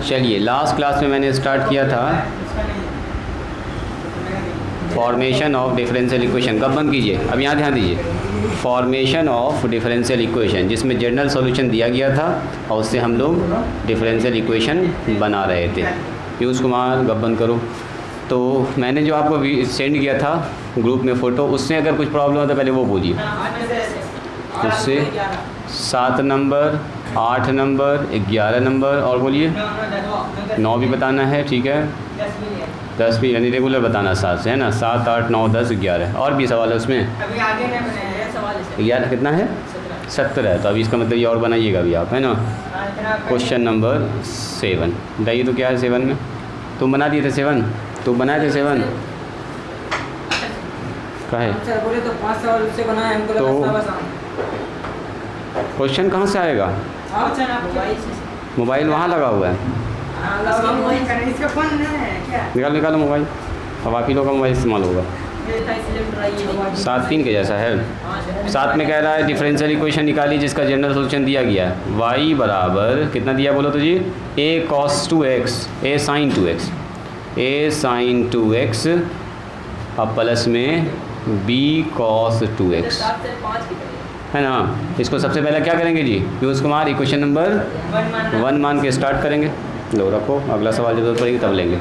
चलिए, last class में मैंने स्टार्ट किया था फॉर्मेशन ऑफ डिफरेंशियल इक्वेशन। कब बंद कीजिए, अब यहाँ ध्यान दीजिए। फॉर्मेशन ऑफ डिफरेंशियल इक्वेशन, जिसमें जनरल सॉल्यूशन दिया गया था और उससे हम लोग डिफरेंशियल इक्वेशन बना रहे थे। पीयूष कुमार गप बंद करो। तो मैंने जो आपको सेंड किया था ग्रुप में फ़ोटो, उससे अगर कुछ प्रॉब्लम हो तो पहले वो बोलिए। उससे 7 नंबर, 8 नंबर, 11 नंबर और बोलिए 9 भी बताना है, ठीक है। 10 भी, यानी रेगुलर बताना 7 से, है ना। 7, 8, 9, 10, 11 और भी सवाल है उसमें। अभी आगे नहीं बनाया सवाल। 11 कितना है? 17 है। तो अभी इसका मतलब ये और बनाइएगा अभी आप, है ना। क्वेश्चन नंबर 7 बताइए तो क्या है 7 में? तुम बना दिए थे 7? तुम बनाए थे 7? क्या है? बोले तो 5 सवाल उससे बनाए हमको। तो क्वेश्चन कहाँ से आएगा? मोबाइल वहाँ लगा हुआ है, निकालो मोबाइल। अब आप ही लोग का मोबाइल इस्तेमाल होगा। 7-3 के जैसा है। 7 में कह रहा है डिफरेंशियल इक्वेशन निकाली जिसका जनरल सॉल्यूशन दिया गया है। y बराबर कितना दिया बोलो तो जी? a cos 2x, a sin 2x, a sin 2x अब प्लस में b cos 2x, है ना। इसको सबसे पहले क्या करेंगे जी पीयूष कुमार? इक्वेशन नंबर 1 मान के स्टार्ट करेंगे। लो रखो, अगला सवाल जब जरूरत पड़ेगी तब लेंगे।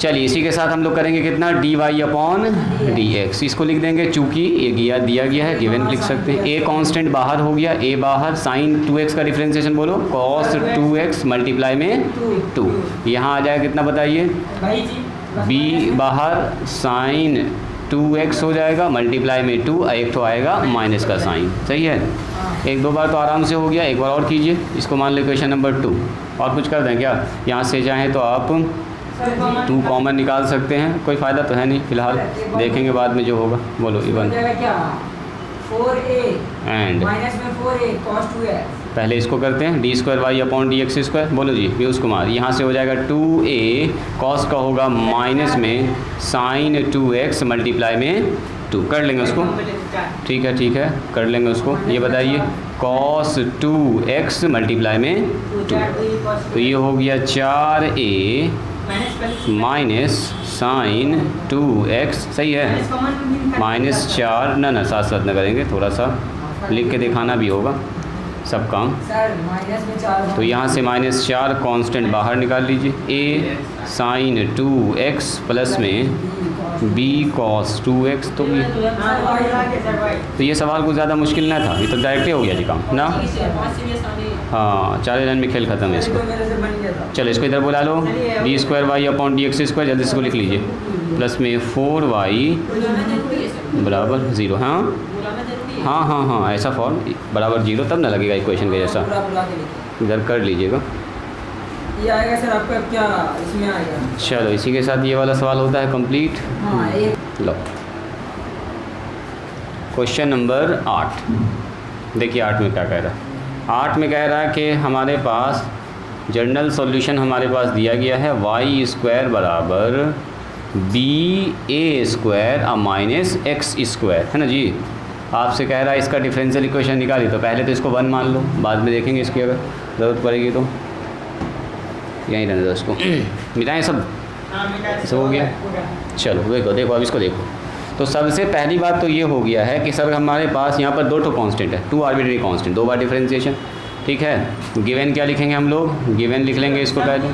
चलिए, इसी के साथ हम लोग करेंगे कितना? dy/dx। इसको लिख देंगे, चूँकि ये दिया गया है, गिवन लिख सकते हैं। a कांस्टेंट बाहर हो गया, a बाहर, sin 2x का डिफरेंशिएशन बोलो cos 2x मल्टीप्लाई में 2। यहाँ आ जाएगा कितना बताइए? b बाहर sin 2x हो जाएगा मल्टीप्लाई में 2, एक तो आएगा माइनस का साइन। सही है। 1-2 बार तो आराम से हो गया, एक बार और कीजिए। इसको मान लो इक्वेशन नंबर 2। और कुछ कर दें क्या? यहाँ से चाहें तो आप 2 कॉमन निकाल सकते हैं, कोई फ़ायदा तो है नहीं फ़िलहाल, देखेंगे बाद में जो होगा। बोलो इवन 4a एंड माइनस में 4a cos 2x। पहले इसको करते हैं d2y/dx²। बोलो जी पीयूष कुमार। यहाँ से हो जाएगा 2a cos का होगा माइनस में sin 2x मल्टीप्लाई में 2। कर लेंगे उसको, ठीक है कर लेंगे उसको। ये बताइए cos 2x मल्टीप्लाई में 2, तो ये हो गया 4a माइनस sin 2x। सही है। -4 ना साथ साथ न करेंगे, थोड़ा सा लिख के दिखाना भी होगा सब काम। तो यहाँ से -4 कांस्टेंट बाहर निकाल लीजिए। a sin 2x प्लस में b cos 2x। तो ये सवाल कुछ ज़्यादा मुश्किल ना था, ये तो डायरेक्ट हो गया जी काम ना। हाँ, 4 लाइन में खेल ख़त्म है इसको। चलो इसको इधर बुला लो, d2y/dx²। जल्दी से लिख लीजिए। प्लस में 4y बराबर 0। हाँ, ऐसा फॉर्म बराबर 0 तब ना लगेगा इक्वेशन के जैसा। इधर कर लीजिएगा। ये आएगा सर आपका क्या इसमें आएगा? चलो, इसी के साथ ये वाला सवाल होता है कंप्लीट। लो क्वेश्चन नंबर 8 देखिए। 8 में क्या कह रहा है? 8 में कह रहा है कि हमारे पास जनरल सॉल्यूशन हमारे पास दिया गया है y² बराबर ba² माइनस x², है ना जी। आपसे कह रहा है इसका डिफरेंशियल इक्वेशन निकाली, तो पहले तो इसको 1 मान लो, बाद में देखेंगे इसकी अगर ज़रूरत पड़ेगी तो। यहीं रहने दो इसको, मिटाएँ सब हो गया। चलो देखो अब इसको देखो। तो सबसे पहली बात तो ये हो गया है कि सर हमारे पास यहाँ पर 2 कांस्टेंट है, 2 आर्बिट्ररी कांस्टेंट, 2 बार डिफरेंशिएशन, ठीक है। गिवन क्या लिखेंगे हम लोग? गिवन लिख लेंगे इसको पहले।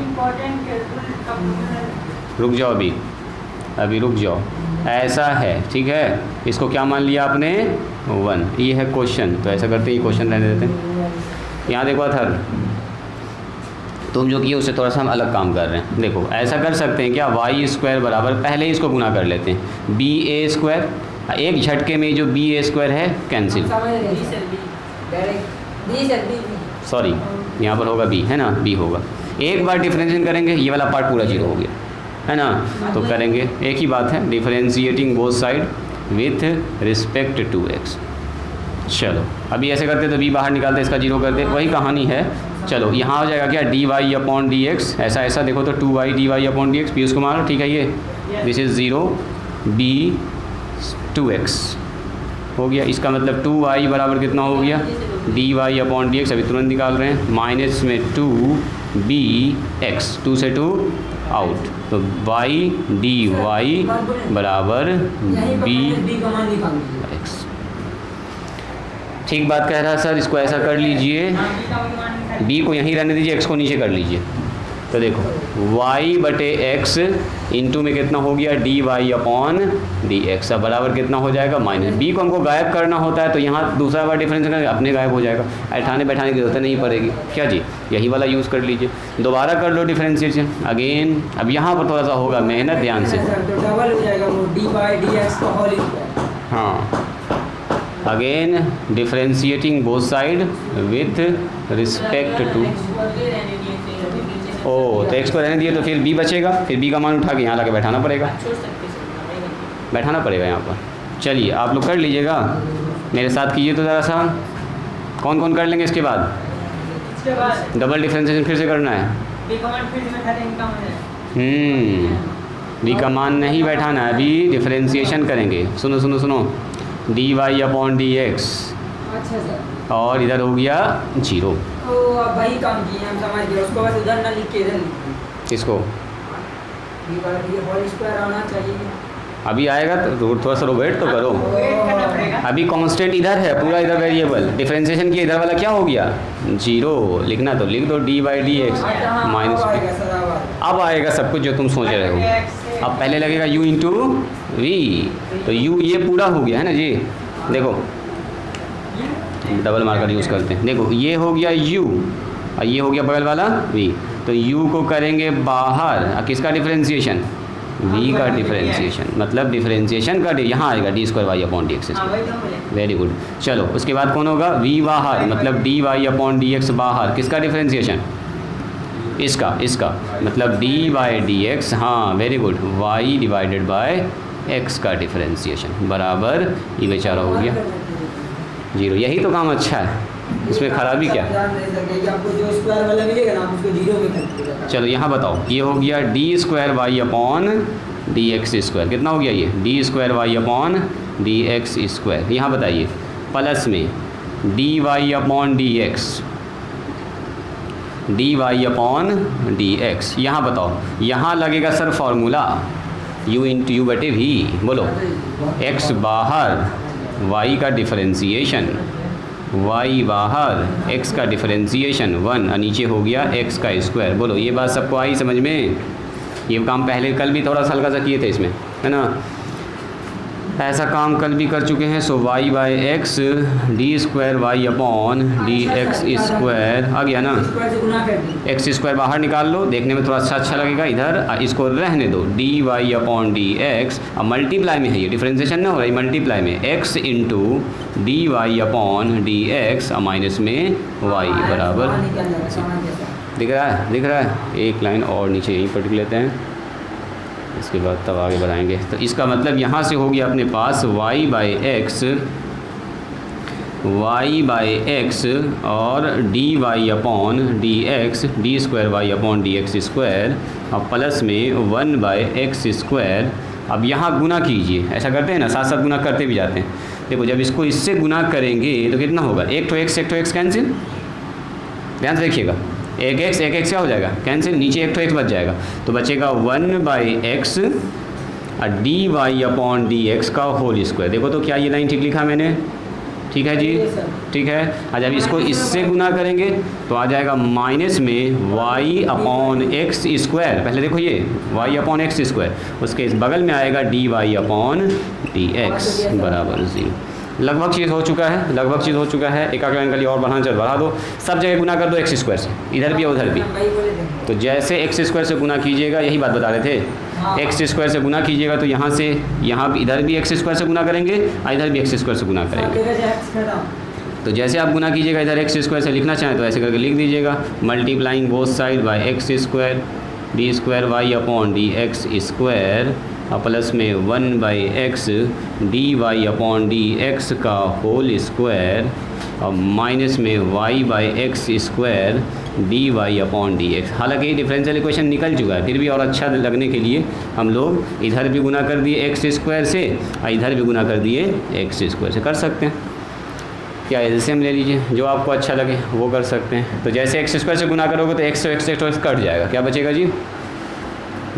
रुक जाओ अभी रुक जाओ। ऐसा है, ठीक है। इसको क्या मान लिया आपने? 1। ये है क्वेश्चन, तो ऐसा करते हैं, क्वेश्चन रहने देते हैं। यहाँ देखो अथर, तुम जो किए उससे थोड़ा सा हम अलग काम कर रहे हैं। देखो ऐसा कर सकते हैं क्या? y² बराबर, पहले ही इसको गुना कर लेते हैं, ba²। एक झटके में जो ba² है कैंसिल, सॉरी यहाँ पर होगा b, है ना, b होगा। एक बार डिफरेंशिएशन करेंगे, ये वाला पार्ट पूरा 0 हो गया, है ना। तो करेंगे, एक ही बात है, differentiating both side with respect to x। चलो अभी ऐसे करते तो b बाहर निकालते, इसका 0 करते, वही कहानी है। चलो यहाँ हो जाएगा क्या? dy/dx। ऐसा देखो तो 2y dy/dx। पीयूष कुमार, ठीक है। ये दिस इज़ 0 b 2x, हो गया। इसका मतलब 2y बराबर कितना हो गया, dy अपॉन डी एक्स, अभी तुरंत निकाल रहे हैं, माइनस में 2bx, 2 से 2 आउट, तो y dy बराबर bx। ठीक बात कह रहा है सर, इसको ऐसा कर लीजिए, b को यहीं रहने दीजिए, x को नीचे कर लीजिए। तो देखो y बटे x इंटू में कितना हो गया, dy अपॉन डी एक्स, अब बराबर कितना हो जाएगा, माइनस। b को हमको गायब करना होता है तो यहाँ दूसरा बार डिफरेंस करके अपने गायब हो जाएगा, बैठाने बैठाने की जरूरत नहीं पड़ेगी। क्या जी, यही वाला यूज़ कर लीजिए, दोबारा कर लो डिफरेंशिएशन अगेन। अब यहाँ पर थोड़ा सा होगा मेहनत, ध्यान से। तो डबल हो जाएगा वो dy/dx का होल स्क्वायर। हाँ, again differentiating both side with respect to, ओ तो x को रहने दिए तो फिर b बचेगा, फिर b का मान उठा के यहाँ लाके बैठाना पड़ेगा, बैठाना पड़ेगा यहाँ पर। चलिए आप लोग कर लीजिएगा, मेरे साथ कीजिए तो ज़रा सा। कौन कौन कर लेंगे इसके बाद? डबल डिफरेंशिएशन फिर से करना है। b का मान नहीं बैठाना है, अभी डिफरेंशिएशन करेंगे। सुनो सुनो सुनो, dy अपॉन डी एक्स, अच्छा सर, और इधर हो गया 0। तो अब वही काम किए हम, समझ गए। उसको बस उधर ना लिख के इधर लिखिए, इसको होल स्क्वायर आना चाहिए। अभी आएगा तो थोड़ा सा वेट तो करो। अभी कांस्टेंट इधर है पूरा, इधर वेरिएबल, डिफरेंशिएशन किया, इधर वाला क्या हो गया 0, लिखना तो लिख दो dy/dx माइनस। अब आएगा सब कुछ जो तुम सोच रहे हो। अब पहले लगेगा u इंटू वी, तो u ये पूरा हो गया है ना जी। देखो डबल मार्कर यूज़ करते हैं, देखो ये हो गया u और ये हो गया बगल वाला v, तो u को करेंगे बाहर, किसका डिफरेंशिएशन, v का डिफरेंशिएशन, मतलब डिफरेंशिएशन का यहाँ आएगा d² y upon D x. Very good. चलो उसके बाद कौन होगा, v बाहर, मतलब dy अपॉन डी एक्स बाहर, किसका डिफरेंशिएशन, इसका मतलब dy/dx, हाँ very good, y divided by x का डिफरेंशिएशन बराबर, ये बेचारा हो गया 0। यही तो काम अच्छा है, इसमें खराबी क्या। आपको जो स्क्वायर वाला मिलेगा ना, आप उसको 0 में कर दीजिएगा। चलो यहाँ बताओ, ये हो गया d² y upon D x square, कितना हो गया ये d² y upon D x square. यहाँ बताइए प्लस में dy upon D x, dy upon D x. यहाँ बताओ, यहाँ लगेगा sir formula u into you बटे वी, बोलो x बाहर y का डिफरेंशिएशन, y बाहर x का डिफरेंशिएशन 1 और नीचे हो गया x का स्क्वायर। बोलो ये बात सबको आई समझ में। ये काम पहले कल भी थोड़ा सा हल्का सा किए थे इसमें, है ना, ऐसा काम कल भी कर चुके हैं। So y/x d² y upon D x square आ गया ना, एक्स स्क्वायर बाहर निकाल लो, देखने में थोड़ा अच्छा लगेगा। इधर इसको रहने दो, dy अपॉन डी एक्स, अब मल्टीप्लाई में है, ये डिफरेंशिएशन ना हो रहा है, मल्टीप्लाई में x into dy upon D x minus में y बराबर, दिख रहा है। एक लाइन और नीचे यहीं पर लिख लेते हैं, इसके बाद तब आगे बढ़ाएंगे। तो इसका मतलब यहाँ से हो गया अपने पास y/x और dy upon D x, d² y upon D x square और प्लस में 1/x स्क्वायर। अब यहाँ गुना कीजिए, ऐसा करते हैं ना, साथ साथ गुना करते भी जाते हैं। देखो जब इसको इससे गुना करेंगे तो कितना होगा, एक तो x कैंसिल, ध्यान से देखिएगा, एक x क्या हो जाएगा कैंसिल, नीचे एक तो x बच जाएगा, तो बचेगा 1/x और dy अपॉन डी एक्स का होल स्क्वायर। देखो तो क्या ये लाइन ठीक लिखा मैंने, ठीक है जी, ठीक है। और जब इसको इससे गुना करेंगे तो आ जाएगा माइनस में y अपॉन एक्स स्क्वायर। पहले देखो ये y अपॉन एक्स स्क्वायर, उसके इस बगल में आएगा dy अपॉन डी एक्स बराबर 0। लगभग चीज़ हो चुका है, एक लाइन का लिए और बढ़ा दो, सब जगह गुना कर दो x स्क्वायर से, इधर भी उधर भी। तो जैसे x स्क्वायर से गुना कीजिएगा, यही बात बता रहे थे, x स्क्वायर से गुना कीजिएगा तो यहाँ से यहाँ इधर भी x स्क्वायर से गुना करेंगे और इधर भी x स्क्वायर से गुना करेंगे। तो जैसे आप गुना कीजिएगा, इधर x स्क्वायर से लिखना चाहें तो ऐसे करके लिख दीजिएगा, multiplying both side by x square d² y upon D x square और प्लस में 1/x dy upon D X का होल स्क्वायर और माइनस में y/x square D Y upon D X. हालांकि डिफरेंशियल इक्वेशन निकल चुका है, फिर भी और अच्छा लगने के लिए हम लोग इधर भी गुना कर दिए एक्स स्क्वायर से और इधर भी गुना कर दिए एक्स स्क्वायर से। कर सकते हैं क्या, एलसीएम ले लीजिए, जो आपको अच्छा लगे वो कर सकते हैं। तो जैसे एक्स स्क्वायर से गुना करोगे तो एक्स कट जाएगा, क्या बचेगा जी,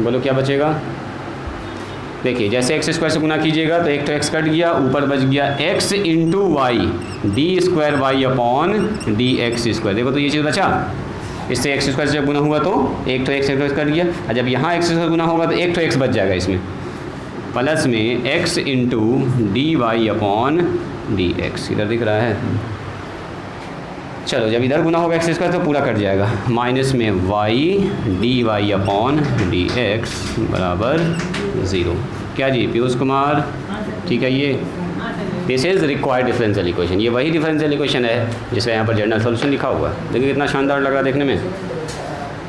बोलो क्या बचेगा। देखिए जैसे एक्स स्क्वायर से गुना कीजिएगा तो एक तो एक्स कट गया, ऊपर बच गया X into Y D square Y upon D x square. देखो तो ये चीज़ बचा, इससे एक्स स्क्वायर से जब गुना हुआ तो एक तो एक्स स्क्वायर कट गया, और जब यहाँ एक्स स्क्वायर गुना होगा तो एक तो एक्स बच जाएगा इसमें, प्लस में X into D Y upon D X. इधर दिख रहा है, चलो जब इधर गुना होगा एक्स स्क्वायर तो पूरा कट जाएगा, माइनस में Y D Y upon D X बराबर 0। क्या जी पीयूष कुमार, ठीक है। ये this is required differential equation, ये वही डिफरेंशियल इक्वेशन है जिसका यहाँ पर जनरल सॉल्यूशन लिखा हुआ है। देखिए कितना शानदार लग रहा है देखने में,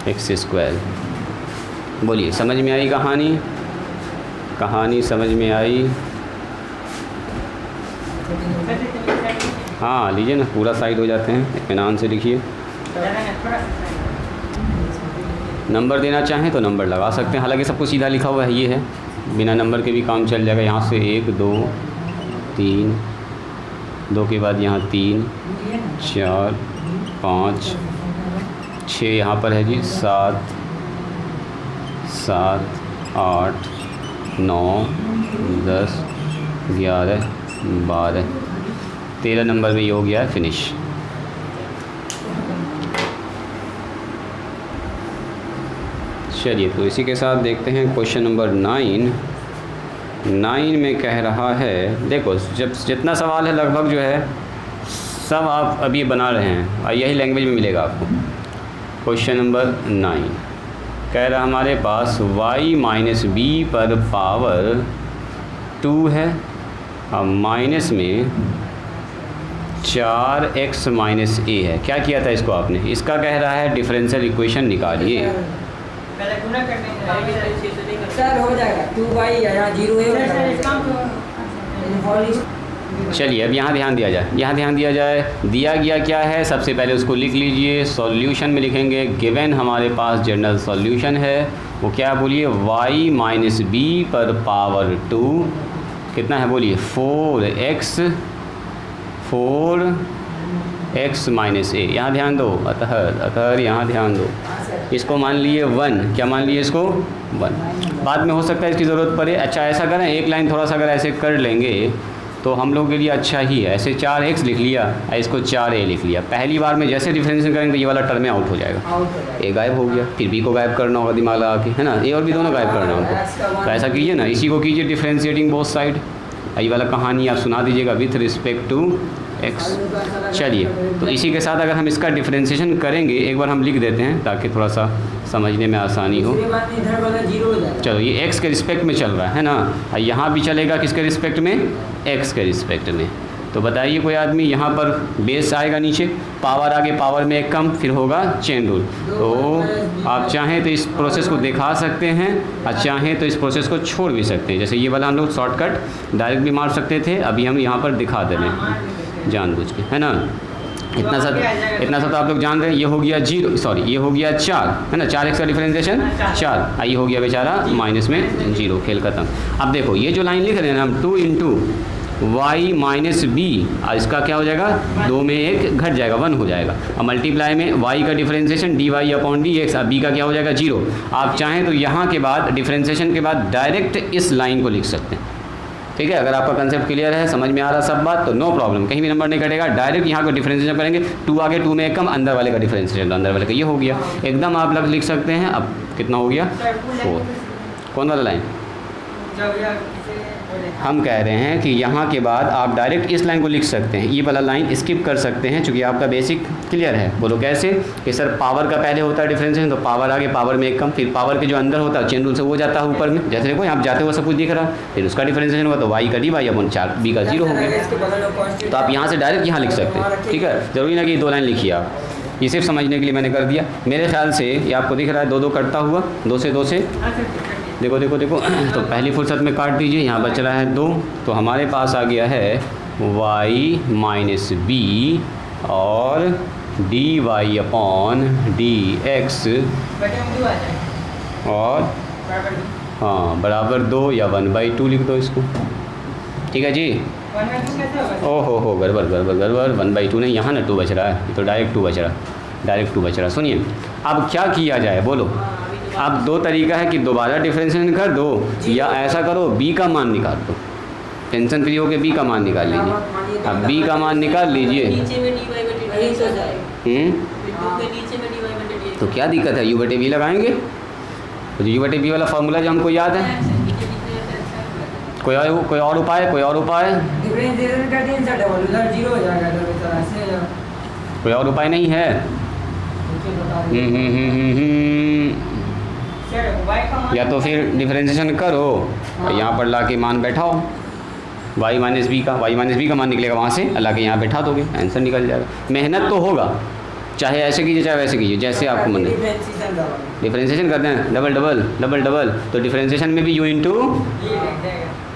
एक्स स्क्वायर। बोलिए समझ में आई कहानी, कहानी समझ में आई। हाँ लीजिए ना, पूरा साइड हो जाते हैं, इत्मीनान से लिखिए। नंबर देना चाहें तो नंबर लगा सकते हैं, हालांकि सब कुछ सीधा लिखा हुआ है, ये है बिना नंबर के भी काम चल जाएगा। यहाँ से 1 2 3, 2 के बाद यहाँ 3 4 5 6 यहाँ पर है जी, 7 8 9 10 11 12 13 नंबर में ये हो गया है फिनिश। चलिए तो इसी के साथ देखते हैं क्वेश्चन नंबर 9 में कह रहा है, देखो जब जितना सवाल है लगभग जो है सब आप अभी बना रहे हैं और यही लैंग्वेज में मिलेगा आपको। क्वेश्चन नंबर 9 कह रहा हमारे पास y माइनस बी पर पावर 2 है और माइनस में 4x माइनस ए है। क्या किया था इसको आपने, इसका कह रहा है डिफरेंशियल इक्वेशन निकालिए। सर हो जाएगा 2y यहाँ 0 है। चलिए अब यहाँ ध्यान दिया जाए, यहाँ ध्यान दिया जाए। दिया गया क्या है, सबसे पहले उसको लिख लीजिए। सॉल्यूशन में लिखेंगे गिवन हमारे पास जनरल सॉल्यूशन है, वो क्या बोलिए, y माइनस बी पर पावर 2 कितना है बोलिए, 4x माइनस ए। यहाँ ध्यान दो, अतः यहाँ ध्यान दो। इसको मान लिए 1, क्या मान लिए इसको 1। बाद में हो सकता है इसकी ज़रूरत पड़े। अच्छा ऐसा करें, एक लाइन थोड़ा सा अगर ऐसे कर लेंगे तो हम लोग के लिए अच्छा ही है। ऐसे 4x लिख लिया, इसको 4a लिख लिया। पहली बार में जैसे डिफरेंशिएशन करेंगे तो ये वाला टर्म आउट हो जाएगा, ए गायब हो गया, फिर बी को गायब करना होगा दिमाग लगा के, है ना, ए और बी दोनों गायब करना होगा। तो ऐसा कीजिए ना, इसी को कीजिए डिफरेंशिएटिंग बोथ साइड। ये वाला कहानी आप सुना दीजिएगा विथ रिस्पेक्ट टू x। चलिए तो इसी के साथ अगर हम इसका डिफरेंशिएशन करेंगे, एक बार हम लिख देते हैं ताकि थोड़ा सा समझने में आसानी हो। चलो ये x के रिस्पेक्ट में चल रहा है ना, और यहाँ भी चलेगा किसके रिस्पेक्ट में, x के रिस्पेक्ट में। तो बताइए कोई आदमी, यहाँ पर बेस आएगा नीचे, पावर आगे, पावर में एक कम, फिर होगा चेन रूल। तो आप चाहें तो इस प्रोसेस को दिखा सकते हैं और चाहें तो इस प्रोसेस को छोड़ भी सकते हैं। जैसे ये वाला हम लोग शॉर्टकट डायरेक्ट भी मार सकते थे, अभी हम यहाँ पर दिखा दे रहे हैं जानबूझ के, है ना। इतना सा तो आप लोग जान रहे हैं। ये हो गया 0, सॉरी ये हो गया 4, है ना, 4x का डिफरेंशिएशन 4, ये हो गया बेचारा माइनस में 0, खेल खत्म। अब देखो ये जो लाइन लिख रहे हैं ना हम, 2 इंटू y माइनस बी, इसका क्या हो जाएगा, 2 में 1 घट जाएगा, 1 हो जाएगा, और मल्टीप्लाई में y का differentiation dy upon D x, अब b का क्या हो जाएगा 0। आप चाहें तो यहाँ के बाद डिफरेंशिएशन के बाद डायरेक्ट इस लाइन को लिख सकते हैं, ठीक है। अगर आपका कंसेप्ट क्लियर है, समझ में आ रहा सब बात, तो नो प्रॉब्लम, कहीं भी नंबर नहीं कटेगा। डायरेक्ट यहाँ को डिफरेंशिएशन करेंगे, 2 आगे 2 में 1 कम, अंदर वाले का डिफरेंशिएशन, अंदर वाले का ये हो गया एकदम आप लोग लिख सकते हैं। अब कितना हो गया 4। कौन वाला लाइन, हम कह रहे हैं कि यहाँ के बाद आप डायरेक्ट इस लाइन को लिख सकते हैं, ये वाला लाइन स्किप कर सकते हैं क्योंकि आपका बेसिक क्लियर है। बोलो कैसे, कि सर पावर का पहले होता है डिफरेंशिएशन, तो पावर आगे, पावर में 1 कम, फिर पावर के जो अंदर होता है चेन रूल से वो जाता है ऊपर में, जैसे देखो यहाँ जाते हुए सब कुछ दिख रहा है, फिर उसका डिफरेंशिएशन हुआ तो y का डी वाई अपॉन 4, b का 0 हो गया। तो आप यहाँ से डायरेक्ट यहाँ लिख सकते हैं, ठीक है। ज़रूरी ना कि 2 लाइन लिखिए आप, ये सिर्फ समझने के लिए मैंने कर दिया। मेरे ख्याल से ये आपको दिख रहा है 2 2 कटता हुआ, 2 से 2 से, देखो देखो देखो, तो पहली फुर्सत में काट दीजिए, यहाँ बच रहा है 2, तो हमारे पास आ गया है y माइनस बी और D Y upon D X बटे में 2 आ जाएगा और बराबर 2 हाँ बराबर 2 या 1/2 लिख दो इसको। ठीक है जी। 1/2 कैसे होगा? हो गड़बड़ 1/2 नहीं, यहाँ ना 2 बच रहा है, ये तो डायरेक्ट 2 बच रहा। सुनिए अब क्या किया जाए बोलो। अब 2 तरीका है कि दोबारा डिफरेंशिएशन कर दो या ऐसा करो b का मान निकाल दो, टेंशन फ्री होकर b का मान निकाल लीजिए। अब b का मान निकाल लीजिए। नीचे में dy बटे dx हो जाएगा। के नीचे में dy बटे dx तो क्या दिक्कत है, u बटे v लगाएंगे। तो u बटे v वाला फार्मूला जो हमको याद है। कोई और उपाय डिफरेंशिएशन कर दें सर डबल उधर 0 हो जाएगा तो इस तरह से कोई और उपाय नहीं है। सर y का मान या तो फिर डिफरेंशिएशन करो और यहाँ पर ला के मान बैठाओ, y माइनस बी का मान निकलेगा वहाँ से, ला के यहाँ बैठा दोगे, आंसर निकल जाएगा। मेहनत तो होगा, चाहे ऐसे कीजिए चाहे वैसे कीजिए, जैसे आपको मन है। डिफरेंशिएशन करते हैं डबल, तो डिफरेंशिएशन में भी u इंटू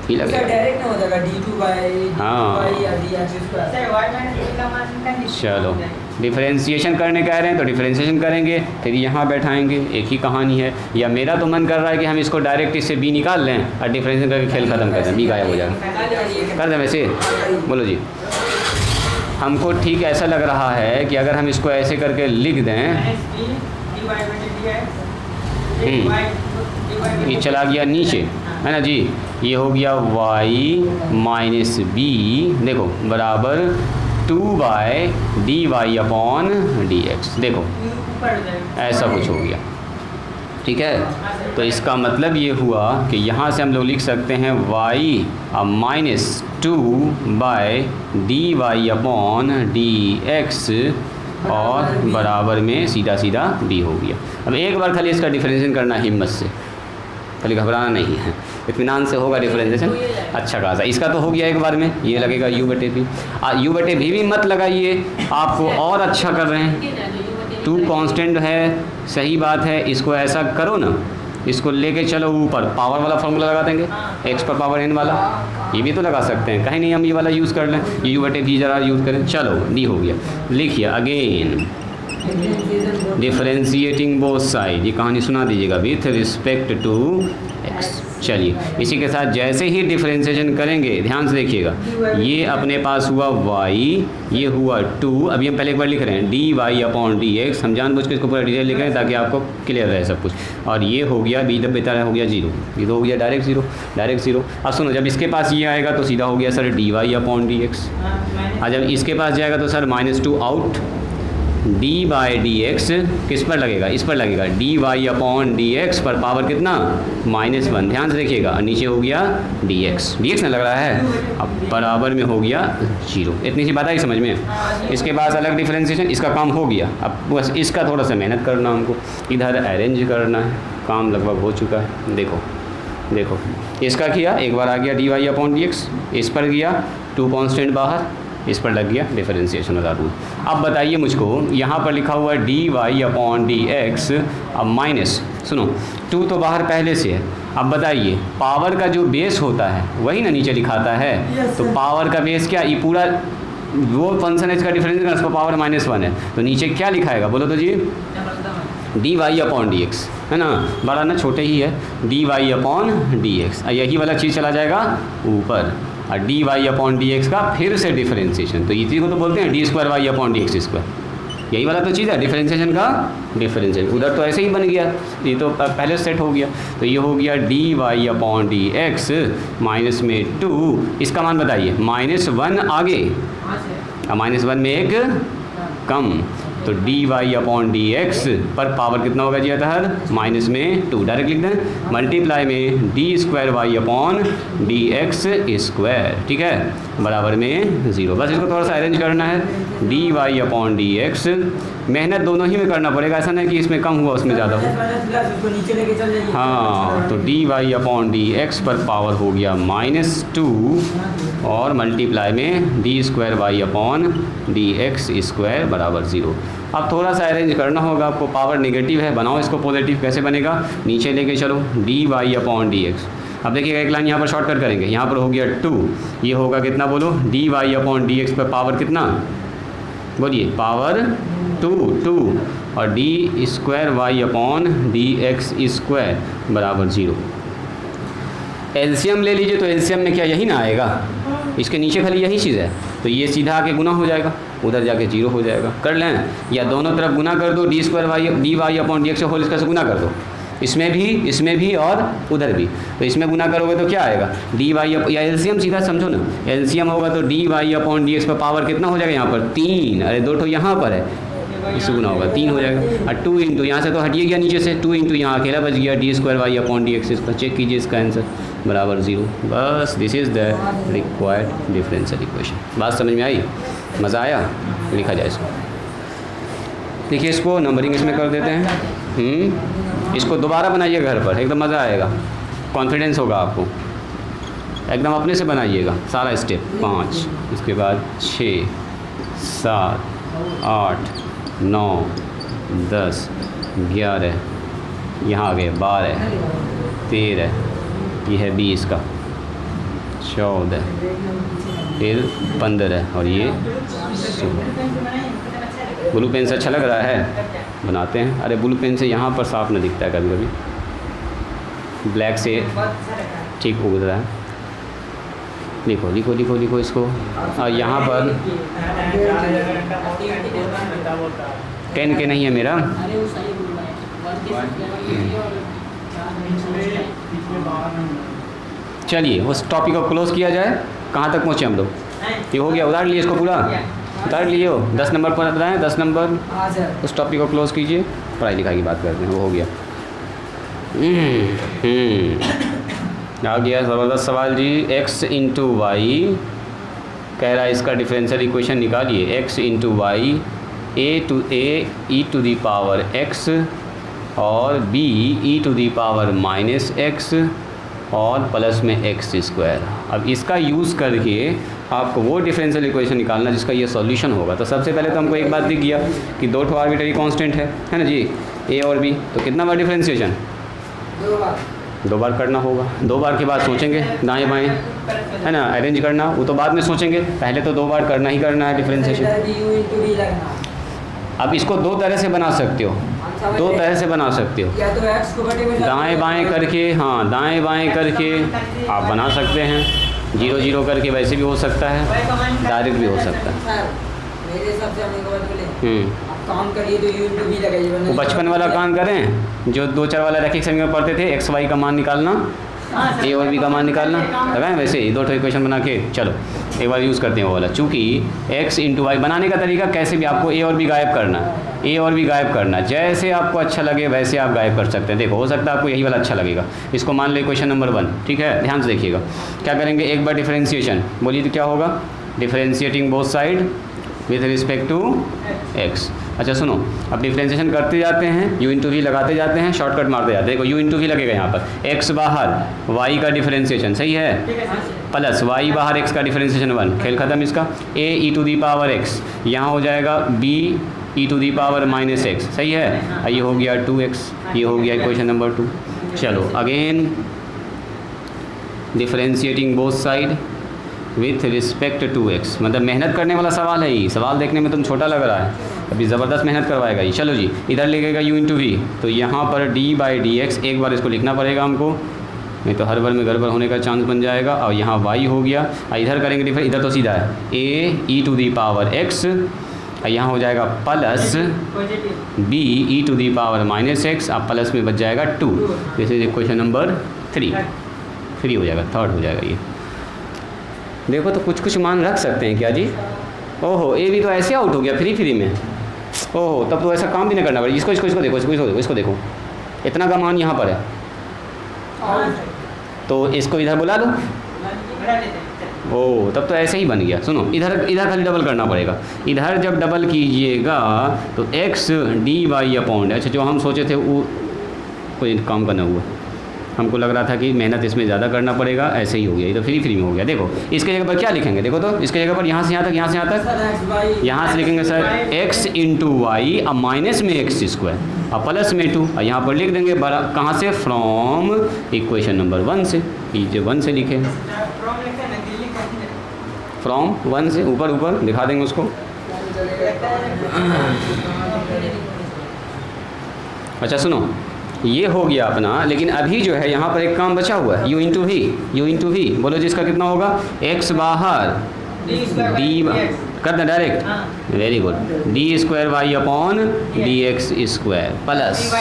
ही लगेगा। डायरेक्ट ना हो जाएगा हाँ। d2 या dx2 sir y minus b का मान निकाल चलो डिफरेंशिएशन करने कह रहे हैं तो डिफरेंशिएशन करेंगे, फिर यहाँ बैठाएंगे, एक ही कहानी है। या मेरा तो मन कर रहा है कि हम इसको डायरेक्ट इससे b निकाल लें और डिफरेंशिएशन करके खेल ख़त्म कर दें, b गायब हो जाएगा। कर दें वैसे, बोलो जी। हमको ठीक ऐसा लग रहा है कि अगर हम इसको ऐसे करके लिख दें, ये चला गया नीचे, है ना जी, ये हो गया y माइनस बी, देखो बराबर 2/dy अपॉन dx, देखो ऐसा कुछ हो गया। ठीक है, तो इसका मतलब ये हुआ कि यहाँ से हम लोग लिख सकते हैं y minus 2/dy upon dx और बराबर में सीधा d हो गया। अब एक बार खाली इसका डिफरेंशिएशन करना हिम्मत से, खाली घबराना नहीं है, इत्मीनान से होगा डिफरेंशिएशन अच्छा खासा। इसका तो हो गया एक बार में, ये लगेगा u बटे v। u बटे v भी मत लगाइए, आपको और अच्छा कर रहे हैं। 2 कांस्टेंट है, सही बात है, इसको ऐसा करो ना, इसको लेके चलो ऊपर, पावर वाला फार्मूला लगा देंगे, x पर पावर n वाला, ये भी तो लगा सकते हैं, कहीं नहीं हम ये वाला यूज़ कर लें, ये u बटे v ज़रा यूज़ करें। चलो d हो गया, लिखिए अगेन डिफरेंशिएटिंग बोथ साइड, ये कहानी सुना दीजिएगा, विथ रिस्पेक्ट टू x। चलिए इसी के साथ जैसे ही डिफरेंशिएशन करेंगे, ध्यान से देखिएगा, ये अपने पास हुआ y, ये हुआ 2, अभी हम पहले एक बार लिख रहे हैं dy अपॉन dx, हम जानबूझ के इसको पूरा डिटेल लिख रहे हैं ताकि आपको क्लियर रहे सब कुछ। और ये हो गया b दब बेता हो गया 0, ये तो हो गया डायरेक्ट ज़ीरो। अब सुनो, जब इसके पास ये आएगा तो सीधा हो गया सर dy अपॉन dx, और जब इसके पास जाएगा तो सर -2 आउट, d/dx किस पर लगेगा, इस पर लगेगा, dy अपॉन dx पर पावर कितना -1, ध्यान से देखिएगा, और नीचे हो गया dx ना लग रहा है, अब बराबर में हो गया 0। इतनी सी बात आई समझ में। इसके बाद अलग डिफरेंशिएशन, इसका काम हो गया, अब बस इसका थोड़ा सा मेहनत करना हमको, इधर अरेंज करना है, काम लगभग हो चुका है। देखो इसका किया, एक बार आ गया dy अपॉन dx, इस पर गया 2 कांस्टेंट बाहर, इस पर लग गया डिफरेंशिएशन वाला रूल। अब बताइए मुझको, यहाँ पर लिखा हुआ है dy अपॉन dx, अब माइनस, सुनो 2 तो बाहर पहले से है, अब बताइए पावर का जो बेस होता है वही ना नीचे लिखाता है, तो पावर का बेस क्या, ये पूरा वो फंक्शन है, इसका डिफरेंशिएशन उसका पावर -1 है, तो नीचे क्या लिखाएगा बोलो तो जी, dy अपॉन dx, है ना, बड़ा ना छोटे ही है, dy अपॉन dx, यही वाला चीज़ चला जाएगा ऊपर, और dy अपॉन dx का फिर से डिफरेंशिएशन, तो इसी को तो बोलते हैं d2y अपॉन dx², यही वाला तो चीज़ है डिफरेंशिएशन का डिफरेंशिएशन। उधर तो ऐसे ही बन गया, ये तो पहले सेट हो गया, तो ये हो गया dy अपॉन dx माइनस में 2, इसका मान बताइए, -1 आगे और -1 में एक कम, तो dy अपॉन dx पर पावर कितना होगा जी आता है -2, डायरेक्ट लिख दें, मल्टीप्लाई में d2y अपॉन dx², ठीक है, बराबर में 0। बस इसको थोड़ा सा अरेंज करना है, dy अपॉन dx, मेहनत दोनों ही में करना पड़ेगा, ऐसा नहीं कि इसमें कम हुआ उसमें ज़्यादा हो। हाँ, तो dy अपॉन dx पर पावर हो गया -2 और मल्टीप्लाई में d2y अपॉन dx² बराबर 0। अब थोड़ा सा अरेंज करना होगा आपको, पावर नेगेटिव है, बनाओ इसको पॉजिटिव, कैसे बनेगा, नीचे लेके चलो dy अपॉन dx। अब देखिएगा एक लाइन यहाँ पर शॉर्टकट करेंगे, यहाँ पर हो गया 2, ये होगा कितना बोलो, dy अपॉन dx पर पावर कितना बोलिए पावर 2 और D square Y upon D x square बराबर 0। एलसीएम ले लीजिए तो एलसीएम में क्या यही ना आएगा, इसके नीचे खाली यही चीज़ है, तो ये सीधा आके गुना हो जाएगा, उधर जाके 0 हो जाएगा। कर लें, या दोनों तरफ गुना कर दो, d square y D Y upon D x whole square से गुना कर दो, इसमें भी और उधर भी। तो इसमें गुना करोगे तो क्या आएगा, डी वाई या एलसीएम सीधा समझो ना, एलसीएम होगा तो d Y upon D x पर पावर कितना हो जाएगा यहाँ पर 3, अरे 2 तो यहाँ पर है, इससे गुना होगा 3 हो जाएगा। और 2 इंटू यहाँ से तो हटिए गया नीचे से, 2 इंटू यहाँ अकेला बच गया d square Y upon D x पर। चेक कीजिए इसका आंसर बराबर 0। बस this is the required differential equation. बात समझ में आई, मज़ा आया? लिखा जाए इसको, देखिए इसको नंबरिंग इसमें कर देते हैं। इसको दोबारा बनाइए घर पर, एकदम मज़ा आएगा, कॉन्फिडेंस होगा आपको, एकदम अपने से बनाइएगा सारा स्टेप। 5, उसके बाद 6, 7, 8, 9, 10, 11, यहाँ आ गए 12, 13, ये है 20 का, 14, फिर 15 और ये 16। ब्लू पेन से अच्छा लग रहा है, बनाते हैं। अरे ब्लू पेन से यहाँ पर साफ नहीं दिखता है कभी कभी, ब्लैक से ठीक उग रहा है। लिखो लिखो लिखो लिखो इसको, और यहाँ पर 10 के नहीं है मेरा, चलिए उस टॉपिक को क्लोज किया जाए। कहाँ तक पहुँचे हम लोग? ये हो गया, उतार लिए इसको पूरा, उतार लिए हो। 10 नंबर पर बताएं, 10 नंबर उस टॉपिक को क्लोज कीजिए, पढ़ाई लिखाई की बात करते हैं। वो हो गया। आ गया ज़बरदस्त सवाल जी। x इंटू वाई कह रहा है, इसका डिफरेंशियल इक्वेशन निकालिए। x into y a e to the power x और b e to the power minus x और प्लस में x स्क्वायर। अब इसका यूज़ करके आपको वो डिफरेंशियल इक्वेशन निकालना जिसका ये सॉल्यूशन होगा। तो सबसे पहले तो हमको एक बात दिख गया कि 2 आर्बिट्ररी कांस्टेंट है ना जी, a और b। तो कितना बार डिफरेंशिएशन? 2 बार करना होगा। 2 बार के बाद सोचेंगे दाएं बाएं, है ना, अरेंज करना, वो तो बाद में सोचेंगे, पहले तो 2 बार करना ही करना है डिफरेंशिएशन। अब इसको 2 तरह से बना सकते हो, 2 तरह से बना सकते हो, या तो x को दाएं बाएं करके, हाँ दाएं बाएं करके आप बना सकते हैं, 0 0 करके वैसे भी हो सकता है, डायरेक्ट भी हो सकता है। मेरे हिसाब से हम एक बात बोले, आप काम करिए तो u इंटू v लगाइए। वो बचपन वाला काम करें जो 2 4 वाला रैखिक समीकरण में पढ़ते थे, x y का मान निकालना, a और b का मान निकालना, लगाएं वैसे ही 2 इक्वेशन बना के। चलो एक बार यूज़ करते हैं वो वाला। चूँकि x इंटू वाई बनाने का तरीका कैसे भी आपको a और b गायब करना, a और b गायब करना, जैसे आपको अच्छा लगे वैसे आप गायब कर सकते हैं। देखो हो सकता है आपको यही वाला अच्छा लगेगा, इसको मान लो इक्वेशन नंबर 1, ठीक है। ध्यान से देखिएगा क्या करेंगे। एक बार डिफरेंशिएशन बोलिए तो क्या होगा, differentiating both side with respect to x। अच्छा सुनो, अब डिफरेंशिएशन करते जाते हैं, u इंटू वी लगाते जाते हैं, शॉर्टकट मारते जाते हैं। देखो u इंटू वी लगेगा यहाँ पर, x बाहर y का डिफरेंशिएशन, सही है, प्लस y बाहर x का डिफरेंशिएशन 1, खेल खत्म इसका। a e to the power x, यहाँ हो जाएगा b e to the power minus x, सही है। ये हो गया 2x, ये हो गया इक्वेशन नंबर 2। चलो again differentiating both side with respect to x, मतलब मेहनत करने वाला सवाल है ये। सवाल देखने में तुम छोटा लग रहा है, अभी ज़बरदस्त मेहनत करवाएगा ये। चलो जी, इधर लिखेगा u इंटू वी, तो यहाँ पर d बाई डी एक्स एक बार इसको लिखना पड़ेगा हमको, नहीं तो हर बार में गड़बड़ होने का चांस बन जाएगा। और यहाँ y हो गया, इधर करेंगे डिफरेंस, इधर तो सीधा है a e to the power x, यहाँ हो जाएगा plus b e to the power minus x, अब प्लस में बच जाएगा 2। दिस इज इक्वेशन नंबर 3 हो जाएगा, 3rd हो जाएगा ये। देखो तो कुछ मान रख सकते हैं क्या जी? ओहो, ए भी तो ऐसे आउट हो गया फ्री में। ओहो, तब तो ऐसा काम भी नहीं करना पड़ेगा। इसको देखो, इसको देखो, इतना का मान यहाँ पर है, तो इसको इधर बुला लो। ओह, तब तो ऐसे ही बन गया। सुनो, इधर खाली डबल करना पड़ेगा। इधर जब डबल कीजिएगा तो x डी वाई अपॉन, अच्छा जो हम सोचे थे वो कोई काम का ना हुआ, हमको लग रहा था कि मेहनत इसमें ज़्यादा करना पड़ेगा, ऐसे ही हो गया, ये तो फ्री में हो गया। देखो इसके जगह पर क्या लिखेंगे, देखो तो इसके जगह पर यहाँ से यहाँ तक, यहाँ से यहाँ तक, यहाँ से लिखेंगे सर x इंटू वाई, अब माइनस में x स्क्वायर, अब प्लस में 2, और यहाँ पर लिख देंगे बड़ा कहाँ से, फ्रॉम इक्वेशन नंबर 1 से। ये 1 से लिखे, फ्रॉम 1 से ऊपर दिखा देंगे उसको। अच्छा सुनो, ये हो गया अपना, लेकिन अभी जो है यहाँ पर एक काम बचा हुआ है, u इंटू वी। बोलो जी इसका कितना होगा, x बाहर डी कर दें direct, very good, d square Y upon D x square plus,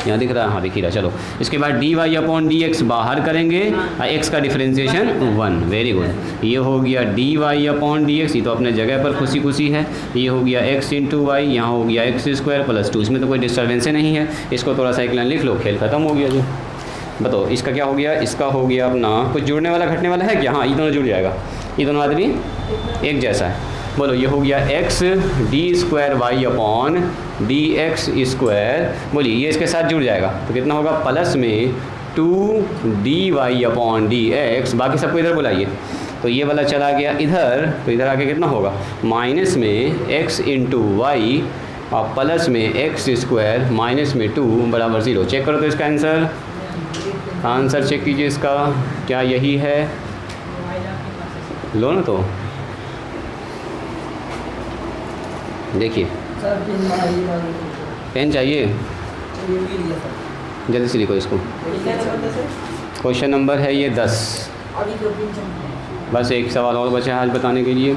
यहाँ दिख रहा है, हाँ दिख रहा, चलो इसके बाद d Y upon D x बाहर करेंगे, एक्स का डिफरेंशिएशन 1, वेरी गुड। ये हो गया d Y upon D x, ये तो अपने जगह पर खुशी खुशी है। ये हो गया एक्स इंटू वाई, यहाँ हो गया एक्स स्क्वायर प्लस 2, इसमें तो कोई डिस्टर्बेंस नहीं है। इसको थोड़ा सा एक लाइन लिख लो, खेल खत्म हो गया। जो बताओ इसका क्या हो गया, इसका हो गया अपना, कुछ जुड़ने वाला घटने वाला है क्या? हाँ, ये दोनों जुड़ जाएगा, ये दोनों आदमी एक जैसा है। बोलो ये हो गया x d square Y upon D x square, बोलिए ये इसके साथ जुड़ जाएगा तो कितना होगा, प्लस में 2 d Y upon D x, बाकी सबको इधर बुलाइए, तो ये वाला चला गया इधर, तो इधर आके कितना होगा, माइनस में एक्स इंटू वाई और प्लस में एक्स स्क्वायर माइनस में 2 बराबर 0। चेक करो तो इसका आंसर चेक कीजिए इसका, क्या यही है? लो ना तो देखिए, पेन चाहिए, जल्दी से लिखो इसको। क्वेश्चन नंबर है ये 10, बस एक सवाल और बचा है आज बताने के लिए,